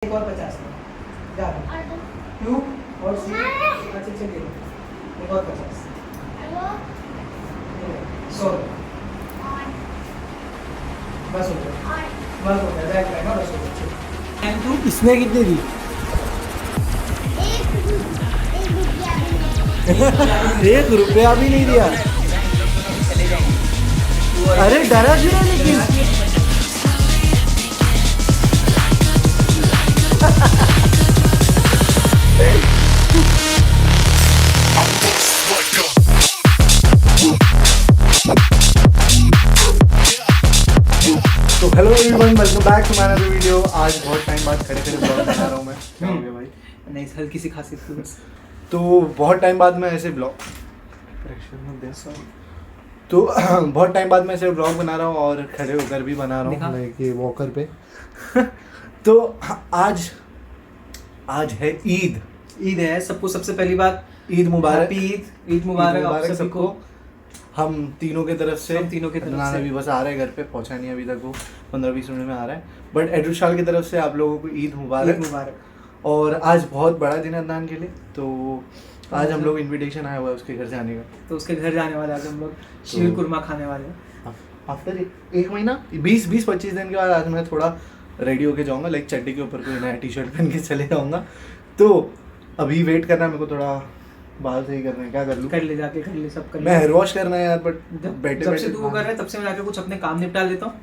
एक और 50 क्यों और सी अच्छा चलिए एक और 50 100 बस हो गया बैक रहेगा बस हो गया। एंड 2 इसने कितने दी? ₹1 भी नहीं दिया। अरे डरा क्यों है लेकिन? तो hello everyone, welcome back to my another video. आज बहुत टाइम बाद खड़े खड़े ब्लॉग बना रहा हूँ मैं। क्या हो गया भाई? नहीं हल्की सी खांसी थी बस। तो बहुत टाइम बाद मैं ऐसे ब्लॉग तो बहुत टाइम बाद मैं ऐसे ब्लॉग बना रहा हूँ और खड़े होकर भी बना रहा हूँ लाइक ये वॉकर पे। तो आज है ईद है सबको। सबसे पहली बात ईद मुबारक। ईद मुबारक आप सभी को। हम तीनों की तरफ से से अभी बस आ रहे हैं घर पे, पहुंचा नहीं अभी तक, वो 15-20 मिनट में आ रहा है। बट एडुशाल की तरफ से आप लोगों को ईद मुबारक। और आज बहुत बड़ा दिन है अदनान के लिए, तो आज हम लोग इनविटेशन आया हुआ है उसके घर जाने का। तो उसके घर जाने वाले आज हम लोग शीर कुरमा खाने वाले हैं। आफ्टर 1 महीना 20-25 दिन के बाद आज मैं थोड़ा रेडी होके जाऊंगा, लाइक चड्डी के ऊपर कोई नया टी-शर्ट पहन के चले जाऊंगा। तो अभी वेट करना है मेरे को, थोड़ा बाल सही करना है, क्या कर लूँ? कर ले जाके कर ले सब कर ले। मैं हेयर वॉश करना है यार, बट जब से तू वो कर रहा है तब से मैं जाके कुछ अपने काम निपटा लेता हूँ।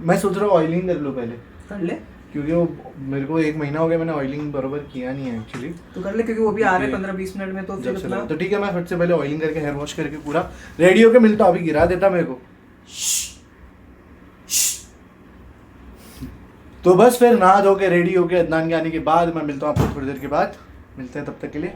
मैं सोच रहा हूँ ऑयलिंग कर लूँ पहले। कर ले क्योंकि वो मेरे को 1 महीना हो गया, मैंने ऑयलिंग बरोबर किया नहीं है एक्चुअली। तो कर ले क्योंकि वो भी आ रहे हैं 15-20 मिनट में। तो फिर अपना तो ठीक है, मैं फट से पहले ऑयलिंग करके हेयर वॉश करके पूरा रेडी होके मिलता हूँ। अभी गिरा देता मेरे को। तो बस फिर नहा धो के रेडी होके अदनान के आने के बाद मैं मिलता हूँ आपको थोड़ी देर के बाद। मिलते हैं तब तक के लिए।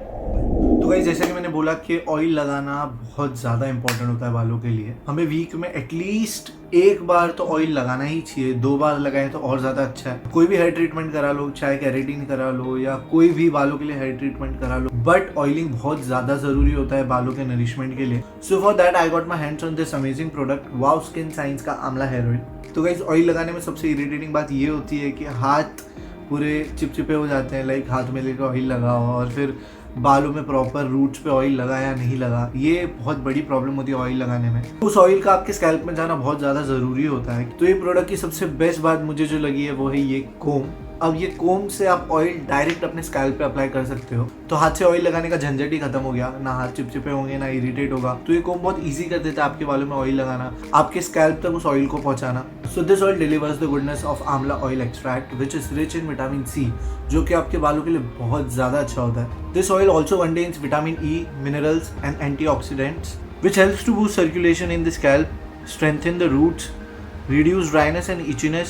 तो गाइस जैसे कि मैंने बोला कि ऑयल लगाना बहुत ज़्यादा इंपॉर्टेंट होता है बालों के लिए। हमें वीक में एटलीस्ट 1 बार तो ऑयल लगाना ही चाहिए। 2 बार लगाएं तो और ज़्यादा अच्छा है। कोई भी हेयर ट्रीटमेंट करा लो, चाहे केराटिन करा लो या कोई भी बालों के लिए हेयर ट्रीटमेंट करा लो, बट ऑयलिंग बहुत ज़्यादा ज़रूरी होता है बालों के नरिशमेंट के लिए। So for that I got my hands on this amazing product wow skin science का आंवला हेयर ऑयल। तो गाइस ऑयल लगाने में सबसे इरिटेटिंग बात ये होती है कि हाथ पूरे चिपचिपे हो जाते हैं, लाइक हाथ में लेकर ऑयल लगाओ और फिर बालों में प्रॉपर रूट्स पे ऑयल लगा या नहीं लगा, ये बहुत बड़ी प्रॉब्लम होती है ऑयल लगाने में। उस ऑयल का आपके स्कैल्प में जाना बहुत ज़्यादा ज़रूरी होता है। तो ये प्रोडक्ट की सबसे बेस्ट बात मुझे जो लगी है वो है ये कोम। अब ये कोम से आप ऑयल डायरेक्ट अपने स्कैल्प पे अप्लाई कर सकते हो, तो हाथ से ऑयल लगाने का झंझट ही खत्म हो गया। ना हाथ चिपचिपे होंगे, ना इरिटेट होगा। तो ये कोम बहुत ईजी कर देता है आपके बालों में ऑयल लगाना, आपके स्कैल्प तक उस ऑयल को पहुंचाना। So this oil delivers the goodness of amla oil extract which is rich in vitamin C, जो कि आपके बालों के लिए बहुत ज़्यादा अच्छा होता है। This oil also contains vitamin E, minerals and antioxidants which helps to boost circulation in the scalp, strengthen the roots, reduce dryness and itchiness,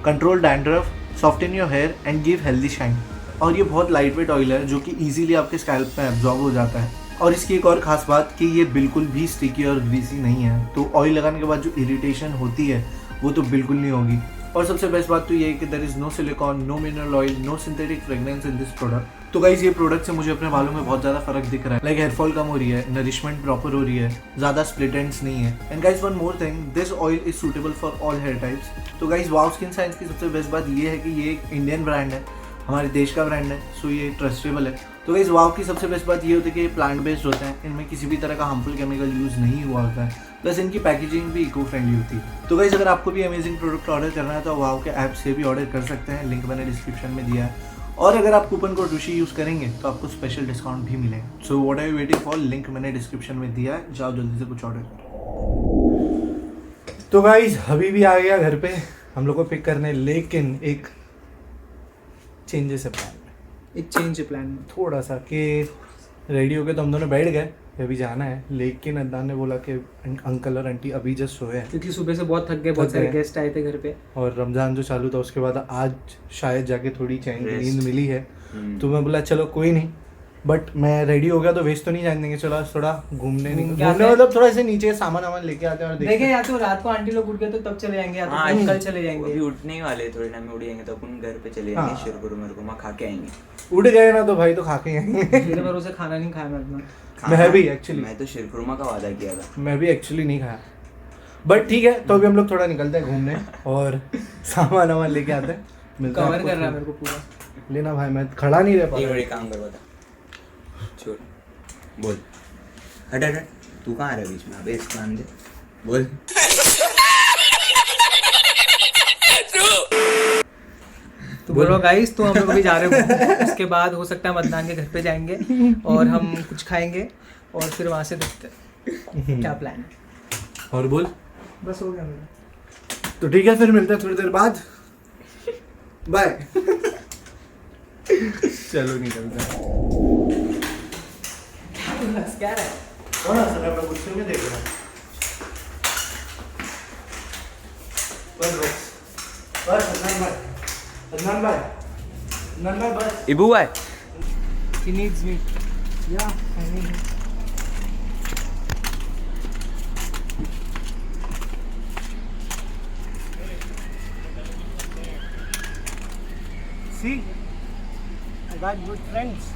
control dandruff, soften your hair and give healthy shine। और ये बहुत light weight oil है जो कि easily आपके scalp में absorb हो जाता है। और इसकी एक और खास बात कि ये बिल्कुल भी स्टिकी और ग्रीसी नहीं है, तो ऑयल लगाने के बाद जो इरिटेशन होती है वो तो बिल्कुल नहीं होगी। और सबसे बेस्ट बात तो ये है कि there is no silicone, no mineral oil, no synthetic fragrance in this product. तो गाइस ये प्रोडक्ट से मुझे अपने बालों में बहुत ज़्यादा फर्क दिख रहा है। लाइक हेयर फॉल कम हो रही है, नरिशमेंट प्रॉपर हो रही है, ज़्यादा स्प्लिट एंड्स नहीं है। And guys one more thing, this oil is suitable for all hair types. तो गाइस वाव स्किन साइंस की सबसे बेस्ट बात ये है कि ये एक इंडियन ब्रांड है, हमारे देश का ब्रांड है, सो ये ट्रस्टेबल है। तो गाइस वाव की सबसे बेस्ट बात ये होती है कि ये प्लांट बेस्ड होते हैं, इनमें किसी भी तरह का हार्मफुल केमिकल यूज़ नहीं हुआ होता है, प्लस इनकी पैकेजिंग भी इको फ्रेंडली होती है। तो गाइस अगर आपको भी अमेजिंग प्रोडक्ट ऑर्डर करना है तो वाव के ऐप से भी ऑर्डर कर सकते हैं, लिंक मैंने डिस्क्रिप्शन में दिया है। और अगर आप कूपन कोड ऋषि यूज़ करेंगे तो आपको स्पेशल डिस्काउंट भी मिलेगा। So what are you waiting for, link मैंने डिस्क्रिप्शन में दिया है, जाओ जल्दी से कुछ ऑर्डर करो। तो गाइस अभी भी आ गया घर पे हम लोग को पिक करने, लेकिन एक चेंजेस है प्लान में। एक चेंज प्लान में थोड़ा सा कि रेडी हो गए तो हम दोनों बैठ गए, अभी जाना है, लेकिन अदनान ने बोला कि अंकल और आंटी अभी जस्ट सोए हैं क्योंकि सुबह से बहुत थक गए, बहुत सारे गेस्ट आए थे घर पे और रमज़ान जो चालू था उसके बाद आज शायद जाके थोड़ी चैन की नींद मिली है। तो मैं बोला चलो कोई नहीं, बट मैं रेडी हो गया तो वेस्ट तो नहीं जाने देंगे, चलो थोड़ा घूमने मतलब थोड़ा ऐसे नीचे सामान लेके आते हैं और देखें। या तो रात को आंटी लोग उठ गए तो तब चले जाएंगे, या तो कल चले जाएंगे। अभी उठने ही वाले, थोड़ी टाइम में उठ जाएंगे तो अपन घर पे चले जाएंगे, शिरकुरमा खा के आएंगे। उठ गए ना तो भाई तो खा के आएंगे। मेरे भरोसे खाना नहीं खाया मैं मैं भी एक्चुअली, मैं तो शिरकुरमा का वादा किया था। मैं भी एक्चुअली नहीं खाया, बट ठीक है। तो अभी हम लोग थोड़ा निकलते हैं घूमने और सामान लेके आते हैं। कवर कर रहा है मेरे को पूरा। लेना भाई, मैं खड़ा नहीं रह पा एक रहा। बड़े काम कर बता, छोड़, बोल, हट हट हट, तू कहाँ आ रहा है बीच में? अबे इस कान दे, बोल। तो बोलो गाइस, तो हम लोग अभी जा रहे हो, उसके बाद हो सकता है मदनान के घर पे जाएंगे और हम कुछ खाएंगे और फिर वहाँ से देखते हैं क्या प्लान है। और बोल। बस हो गया मेरा। तो ठीक है, फिर मिलते हैं थोड़ी देर बाद। बाय। चलो निकलते हैं। क्या रहा है? कौन हंस रहा है? मैं गुस्से में देख रहा हूँ। बस अदनान भाई, अदनान भाई, अदनान भाई बस। इबू है? He needs me. Yeah, I need him. See, I got good friends.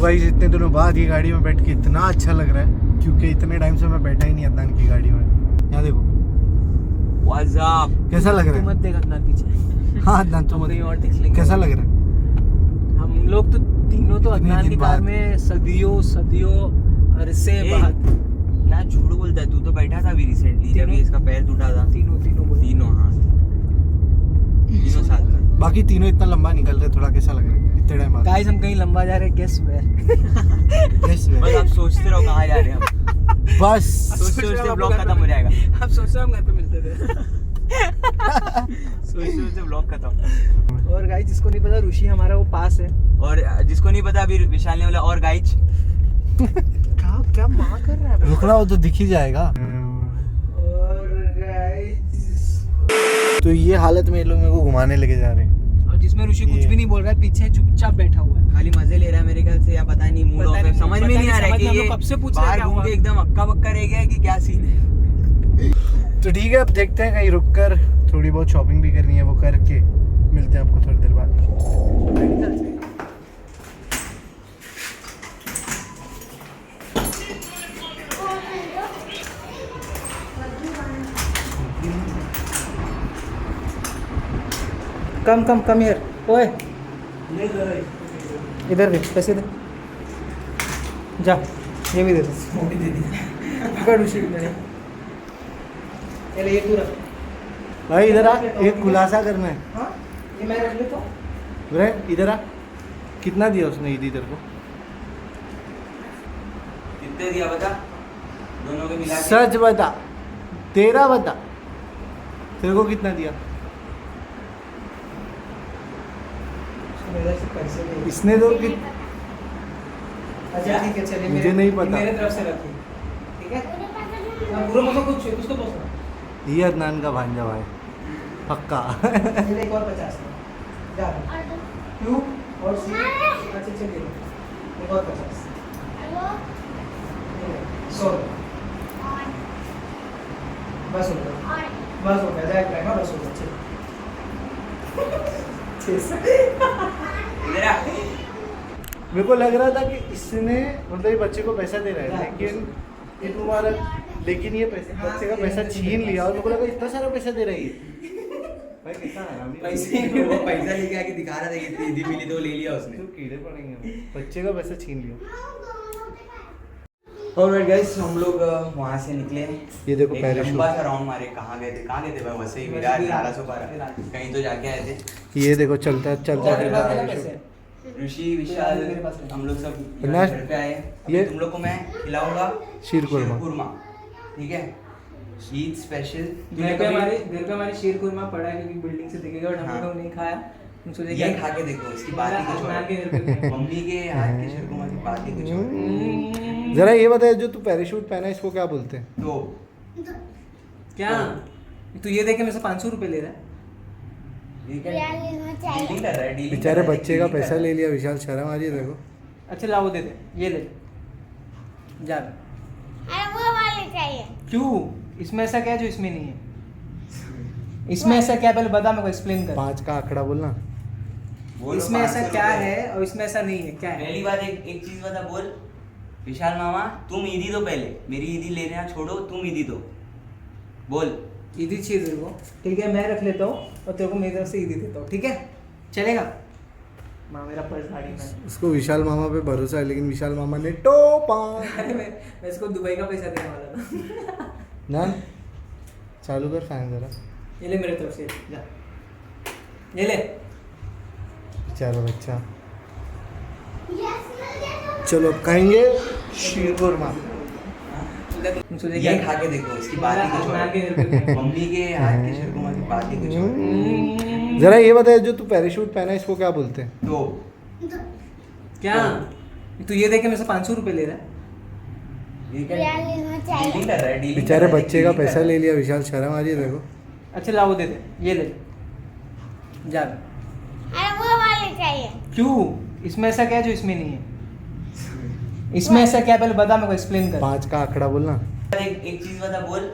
Guys इतने दिनों बाद ये गाड़ी में बैठ के इतना अच्छा लग रहा है, क्योंकि इतने टाइम से मैं बैठा ही नहीं अदनान की गाड़ी में। यहाँ देखो What's up? कैसा लग तू रहा मत है। देख अदनान पीछे। हाँ अदनान तो हम कहीं और देख लेंगे। कैसा लग रहा है। हम लोग तो तीनों तो इतने अदनान दिन की कार बाद। में सदियों अरसे ए, बाद। क्या झूठ बोलता है तू? तो बैठा था अभी रिसेंटली जब ये इसका पैर टूटा था। तीनों तीनों, हाँ, तीनों साथ में। बाकी तीनों इतना लंबा निकल रहे, थोड़ा कैसा लग रहा है इतने टाइम बाद। गाइस हम कहीं लंबा जा रहे हैं, गेस वेयर। Yes, बस आप सोचते रहो कहाँ जा रहे हैं हम। बस सोचते सोचते ब्लॉग खत्म हो जाएगा। आप सोच रहे हो हम घर पे मिलते थे। सोचते सोचते ब्लॉग खत्म। और गाइस जिसको नहीं पता, ऋषि हमारा वो पास है। और जिसको नहीं पता, अभी विशाल ने बोला और गाइज। क्या माँ कर रहा है? रुकना हो तो दिख ही जाएगा। और गाइस, तो ये हालत में ये लोग मेरे को घुमाने लेके जा रहे हैं। और जिसमें ऋषि कुछ भी नहीं बोल रहा है, पीछे चुपचाप बैठा हुआ है। खाली मजे ले रहा है मेरे ख्याल से, या पता नहीं मूड पता ऑफ है, नहीं, समझ में पता नहीं आ रहा है समझ कि में हम ये लोग कब से पूछ रहे हैं बाहर क्या घूम हुआ? के एकदम अक्का बक्का रह गया है कि क्या सीन है। तो ठीक है, अब देखते हैं कहीं रुक कर थोड़ी बहुत शॉपिंग भी करनी है, वो करके मिलते हैं आपको थोड़ी देर बाद। Come here. ओए इधर दे, पैसे दे। जा, ये भी दे दो। पकड़ ऋषि मेरे। ये तू रख। भाई इधर आ, एक खुलासा करना है। हाँ, ये मैं रख लेता हूँ। ब्रे इधर आ, कितना दिया उसने ईदी तेरे को? कितने दिया बता? दोनों के मिला के? सच बता, तेरा बता, तेरे को कितना दिया? मेरे से पैसे दे। इसने तो कि अच्छा ठीक है, चलिए मुझे नहीं पता। मेरे तरफ से रखिए, ठीक है? हाँ, पूरा पैसा कुछ उसको पहुँचना। ये अदनान का भांजा भाई पक्का। चलिए एक और 50 जा क्यों और सी। अच्छा चलिए एक और 50 100 बस हो गया, बस हो गया, जाए रहेगा, बस हो गया। चलिए इधर आ। मेरे को लग रहा था कि इसने मतलब ये बच्चे को पैसा दे रहा है, लेकिन ये बच्चे का पैसा छीन लिया और मेरे को लगा इतना सारा पैसा दे रही है। भाई कितना हरामी है। वो पैसा लेके आके दिखा रहा था कि इतनी ईदी मिली तो ले लिया उसने। तो कीड़े पड़ेंगे, बच्चे का पैसा छीन लिया। ऑलराइट गाइस, हम लोग वहाँ से निकले। ये देखो एक पैराशूट। लंबा सा राउंड मारे। कहाँ गए थे भाई? वैसे ही विराट 1112 कहीं तो जाके आए थे। ये देखो चलता फिरता पैसे ऋषि, विशाल, हम लोग सब विनाश, घर पे आए हैं। ये- तुम लोग को मैं खिलाऊंगा शीर कुरमा। ठीक है? ईद स्पेशल। घर पे हमारी शीर कुरमा पड़ा है, क्योंकि बिल्डिंग से दिखेगा और हम लोग नहीं खाया। हम सोचे ये खा के देखो, इसकी बात ही कुछ और है। मम्मी के हाथ के शीर कुरमा की बात ही कुछ और है। जरा ये बता, जो तू पैराशूट पहना है इसको क्या बोलते हैं? तो क्या तू ये देख के मेरे से 500 रुपए ले रहा है? डीलिंग कर रहा है, डीलिंग बेचारे कर रहा है, बच्चे का डीलिंग कर पैसा रहा है। ले लिया, विशाल शर्म आ रही है देखो। अच्छा लाओ दे दे, ये ले जा। क्यों? इसमें ऐसा क्या है जो इसमें नहीं है? इसमें ऐसा क्या, पहले बता मेरे को, एक्सप्लेन कर। 5 का आंकड़ा बोलना। बोलो इसमें ऐसा 500 क्या रुपए। है और इसमें ऐसा नहीं है, क्या है? पहली बात एक चीज बता, बोल विशाल मामा, तुम ईदी दो पहले, मेरी ईदी लेना छोड़ो, तुम ईदी दो, बोल। ईदी चाहिए तेरे को, ठीक है मैं रख लेता हूँ और तेरे को मेरी तरफ से ईदी देता हूँ, ठीक है चलेगा? माँ मेरा पर्स गाड़ी में। उसको विशाल मामा पे भरोसा है, लेकिन विशाल मामा ने टोपा। अरे मैं इसको दुबई का पैसा देने वाला था। ना चालू कर फैन जरा। ये ले मेरे तरफ से, जा ये ले। बेचारा बच्चा। चलो अब खाएंगे शीर कोरमा। ये खा के देखो, इसकी बात ही कुछ और है। मम्मी के हाथ के शिरकुमा की बात ही कुछ और है। जरा ये बता, जो तू पैराशूट पहना है इसको क्या बोलते हैं? तो क्या तू ये देख के मेरे से 500 रुपए ले रहा है? ये क्या डीलिंग कर रहा है, डीलिंग बेचारे कर रहा है, बच्चे का डीलिंग कर पैसा रहा ले लिया, विशाल शर्म आ रही है देखो। अच्छा लाओ दे दे, ये ले जा। क्यों? इसमें ऐसा क्या है जो इसमें नहीं है? इसमें ऐसा क्या, पहले बता मेरे को, एक्सप्लेन कर। 5 का आंकड़ा बोलना। है। एक चीज बता, बोल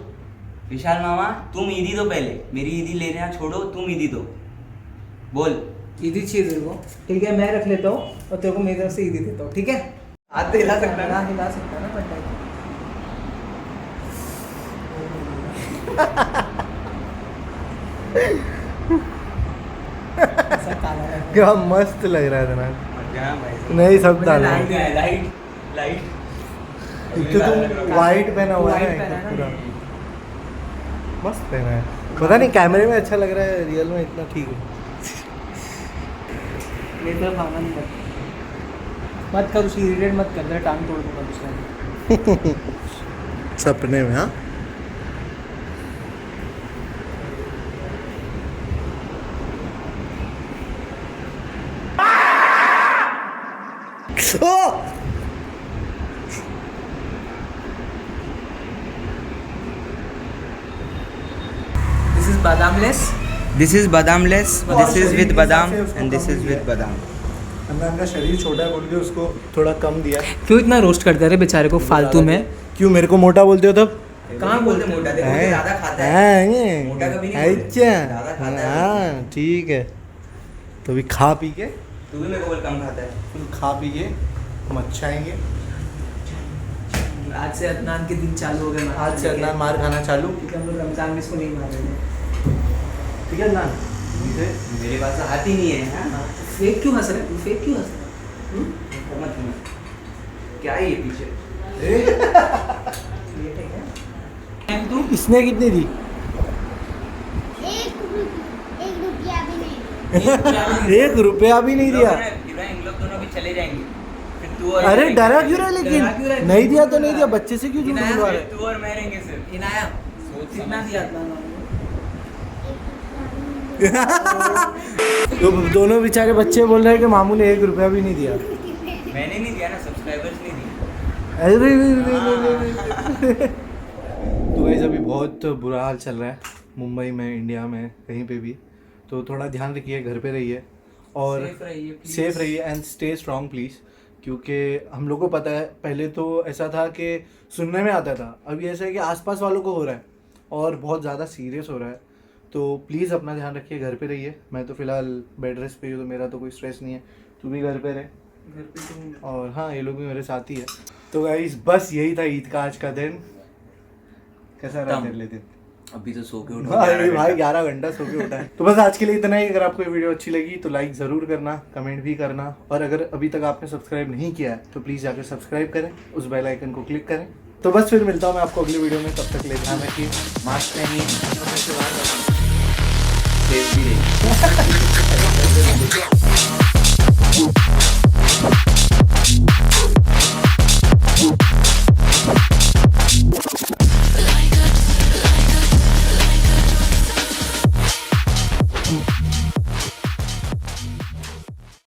विशाल मामा, तुम ईदी दो पहले, मेरी ईदी लेना छोड़ो, तुम ईदी दो, बोल। ईदी चाहिए तेरे को, ठीक है मैं रख लेता हूँ और तेरे को मेरी तरफ से ईदी देता हूँ, ठीक है? हाथ तो हिला सकता है ना। हिला सकता है ना बंदा। ऐसा काला है। क्या मस्त लग रहा है ना। मजा भाई। नहीं सब मुझे डालो। Light light light light. एक तो तुम वाइट पहना हुआ है White ना, पहना है एकदम ना। पूरा मस्त पहना है। पता नहीं कैमरे में अच्छा लग रहा है, रियल में इतना ठीक है। मेरी तरफ आना नहीं कर, मत कर, उसी इरिटेट मत कर, टांग तोड़ दूंगा दूसरा। सपने में हाँ। दिस इज बादामलेस। दिस इज बादामलेस, दिस इज विद बादाम शरीर के हिसाब से एंड दिस उसको इज कम विद दिया। बादाम। हमने का शरीर छोटा है बोल के उसको थोड़ा कम दिया। क्यों इतना रोस्ट करते रहे बेचारे को फालतू में? क्यों मेरे को मोटा बोलते हो तब? कहाँ बोलते मोटा, देखो ये ज्यादा खाता है। है मोटा कभी नहीं बोलते। ज्यादा अच्छा खाता है। हाँ ठीक है। तो भी खा पी के, तू भी मेरे को बोल कम खाता है। फिर खा पी के हम अच्छा आएंगे। आज से अदनान के दिन चालू हो गए। आज से अदनान मार खाना चालू। क्योंकि हम लोग रमजान में इसको नहीं मार रहे हैं। ठीक है अदनान? मेरे पास तो हाथ ही नहीं है। हाँ? फेक क्यों हंस रहे? तू फेक क्यों हंस रहा है? मत क्या है ये पीछे? ये ठीक है। तू इसने कितनी दी? एक रुपया भी नहीं। 1 रुपया भी नहीं दिया। इन लोग दोनों भी चले जाएंगे। फिर तू और अरे मैं डरा रहेंगे। क्यों रहा है डरा क्यों रहा है? लेकिन? नहीं दिया तो नहीं दिया, बच्चे से क्यों झूठ इनाया बुलवा फिर रहे? तू और मैं रहेंगे सिर्फ। इनाया सोच कितना समझ। दिया अदनान? तो दोनों बेचारे बच्चे बोल रहे हैं कि मामू ने 1 रुपया भी नहीं दिया। मैंने नहीं दिया ना, सब्सक्राइबर्स ने दिया। अरे तो गाइस अभी बहुत बुरा हाल चल रहा है मुंबई में, इंडिया में, कहीं पे भी। तो थोड़ा ध्यान रखिए, घर पे रहिए और Safe रहिए, please. सेफ रहिए एंड स्टे स्ट्रांग प्लीज़। क्योंकि हम लोग को पता है, पहले तो ऐसा था कि सुनने में आता था, अभी ऐसा है कि आसपास वालों को हो रहा है और बहुत ज़्यादा सीरियस हो रहा है। तो प्लीज़ अपना ध्यान रखिए, घर पे रहिए। मैं तो फ़िलहाल बेड रेस्ट पे हूँ, तो मेरा तो कोई स्ट्रेस नहीं है। तू भी घर पे रहे। घर पे तुम और हाँ, ये लोग भी मेरे साथ ही है। तो गाइस बस यही था ईद का आज का दिन। कैसा रहा खत्म। तेरे लिए दिन? अभी तो सो के उठा। भाई 11 घंटा सो के उठा है। तो बस आज के लिए इतना ही। अगर आपको ये वीडियो अच्छी लगी तो लाइक ज़रूर करना, कमेंट भी करना, और अगर अभी तक आपने सब्सक्राइब नहीं किया है तो प्लीज़ जाकर सब्सक्राइब करें, उस बेल आइकन को क्लिक करें। तो बस फिर मिलता हूँ मैं आपको अगली वीडियो में। तब तक के लिए ध्यान रखिए, मास्क पहनिए, सेफ भी रहिए।